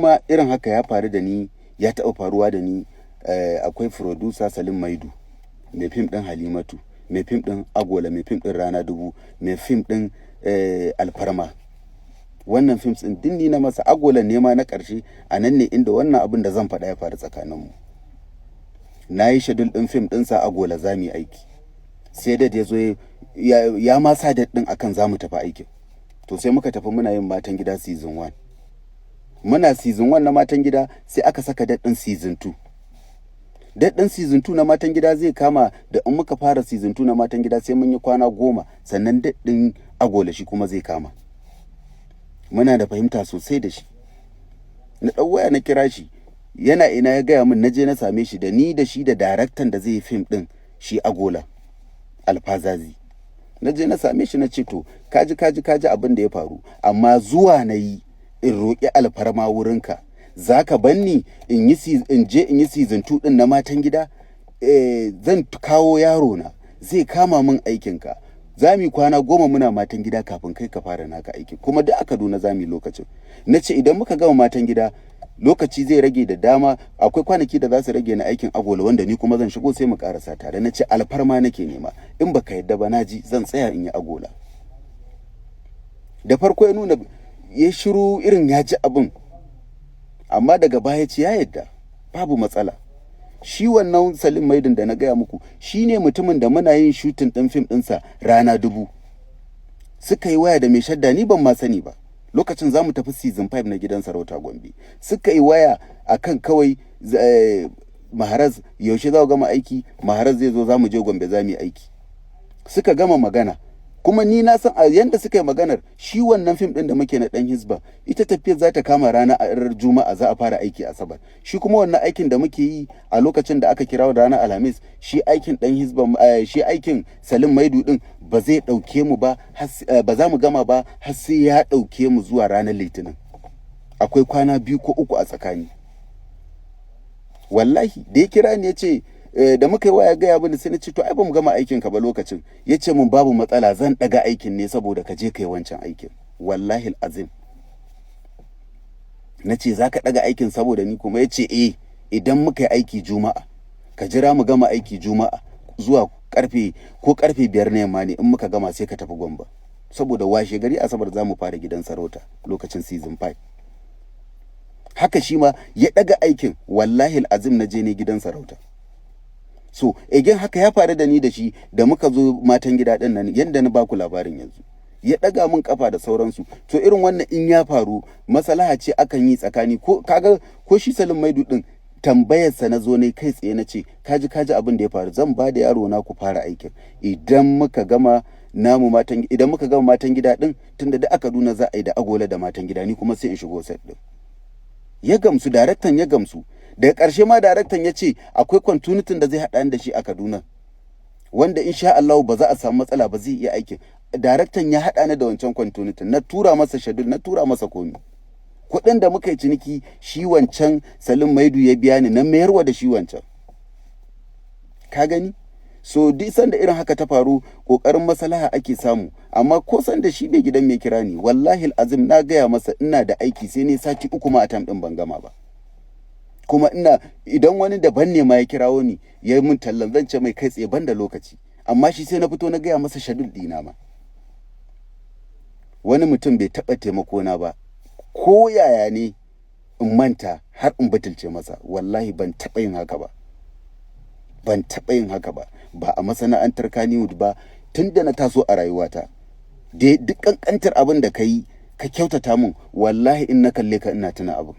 kuma irin haka ya faru da ni, ya taɓa faruwa da ni. Akwai producer Salim Maidu, mai fim ɗin Halimatu, mai fim ɗin Agola, mai fim ɗin Rana Dubu, mai fim ɗin Alfarma. Wannan fim ɗin din ni na masa. Agola ne ma na ƙarshe, a nan ne inda wannan abin da zan faɗa ya faru tsakaninmu. Na yi shedul ɗin fim ɗinsa Agola za mu yi aiki. Sai da ya zo ya ma sa date ɗin akan za mu tafi aikin. To sai muka tafi muna yin Matan Gida season 1. Muna season 1 na Matan Gida, sai aka saka date ɗin season 2. Date ɗin season 2 na Matan Gida zai kama da in muka fara season 2 na Matan Gida sai mun yi kwana 10, sannan date ɗin Agola shi kuma zai kama. Muna da fahimta sosai da shi. Na ɗau waya na kira shi, yana ina ya gaya min, na je na same shi da ni da shi da daraktan da zai yi fim ɗin shi Agola, Alfazazi. Na je na same shi na ce to kaji abin da ya faru, amma zuwa na yi in roƙi alfarma wurinka, za ka banni in je in yi season 2 ɗin na Matan Gida. Zan kawo yaro na, zai kama min aikinka. Za mu yi kwana 10 muna Matan Gida kafin kai ka fara naka aiki, kuma da aka Kaduna za mu yi lokacin. Na ce idan muka gama Matan Gida lokaci zai rage da dama, akwai kwanaki da za su rage na aikin Agola wanda ni kuma zan shigo sai mu karasa tare. Na ce alfarma nake nema, in baka yadda ba na ji zan tsaya in yi Agola. Da farko ya nuna ya shiru irin ya ji abin, amma daga baya ce ya yadda babu matsala. Shi wannan Salim Maidun da na gaya muku shi ne mutumin da muna yin shooting ɗin fim ɗinsa Rana Dubu. Suka yi waya da mai shadda, ni ban ma sani ba. Lokacin za mu tafi season 5 na Gidan Sarauta Gombe. Suka yi waya akan kawai Maharaz yaushe za ku gama aiki, Maharaz zai zo za mu je Gombe za mu yi aiki. Suka gama magana, kuma ni na san a yanda suka yi maganar, shi wannan fim ɗin da muke na ɗan Hisba, ita tafiyar za ta kama ranar Juma'a, za a fara aiki Asabar. Shi kuma wannan aikin da muke yi a lokacin da aka kira da ranar Alhamis, shi aikin ɗan Hisba, shi aikin Salim Maidu ɗin ba zai ɗauke mu ba, ba za mu gama ba har sai ya ɗauke mu zuwa ranar Litinin. Akwai kwana 2 ko 3 a tsakani. Wallahi da ya kira ni ya ce, da muka yi waya gaya bani, sai na ce to ai ba mu gama aikin ka ba lokacin. Ya ce mun babu matsala, zan ɗaga aikin ne saboda ka je ka yi wancan aikin. Wallahi azim. Na ce za ka ɗaga aikin saboda ni kuma? Ya ce idan muka yi aiki Juma'a, ka jira mu gama aiki Juma'a zuwa karfe 5 na yamma ne, in muka gama sai ka tafi Gombe, saboda washe gari Asabar za mu fara Gidan Sarauta lokacin season 5. Haka shi ma ya ɗaga aikin. Wallahi azim na je ne Gidan Sarauta. So again haka ya faru da ni da shi da muka zo Matan Gida ɗin nan, yanda na baku labarin yanzu. Ya ɗaga min kafa da sauransu. To irin wannan in ya faru, maslaha ce akan yi tsakani. Ko kaga ko shi Salim Maidu ɗin, tambayarsa na zo ne kai tsaye na ce kaji abin da ya faru, zan ba da yaro na ku fara aikin. Idan muka gama Matan Gida ɗin, tunda da aka Kaduna za a yi da Agola da Matan Gida, ni kuma sai in shigo set ɗin. Ya gamsu, daraktan ya gamsu. Daga ƙarshe ma daraktan ya ce akwai continuity da zai haɗa da shi a Kaduna, wanda insha Allah ba za a samu matsala ba, zai iya aikin. Daraktan ya haɗa ni da wancan continuity, na tura masa schedule, na tura masa komi. Kuɗin da muka yi ciniki shi wancan Salim Maidu ya biya ni, na mayarwa da shi wancan. Ka gani? So duk sanda irin haka ta faru, ƙoƙarin maslaha ake samu. Amma ko sanda shi bai gidan mai kira ni, wallahi azim na gaya masa ina da aiki, sai ne sati 3 ma a tam ɗin ban gama ba. Kuma idan wani daban ne ma ya kirawo ni ya yi min tallan, zan ce mai kai tsaye ban da lokaci. Amma shi sai na fito na gaya masa shadul ɗina ma. Wani mutum bai taɓa taimako na ba, ko yaya ne in manta har in butulce masa. Wallahi ban taɓa yin haka ba. Ban taɓa yin haka ba. Ba a masana'antar Kannywood ba, tun da na taso a rayuwata. Duk ƙanƙantar abin da ka yi ka kyautata mun, wallahi in na kalle ka ina tuna abin.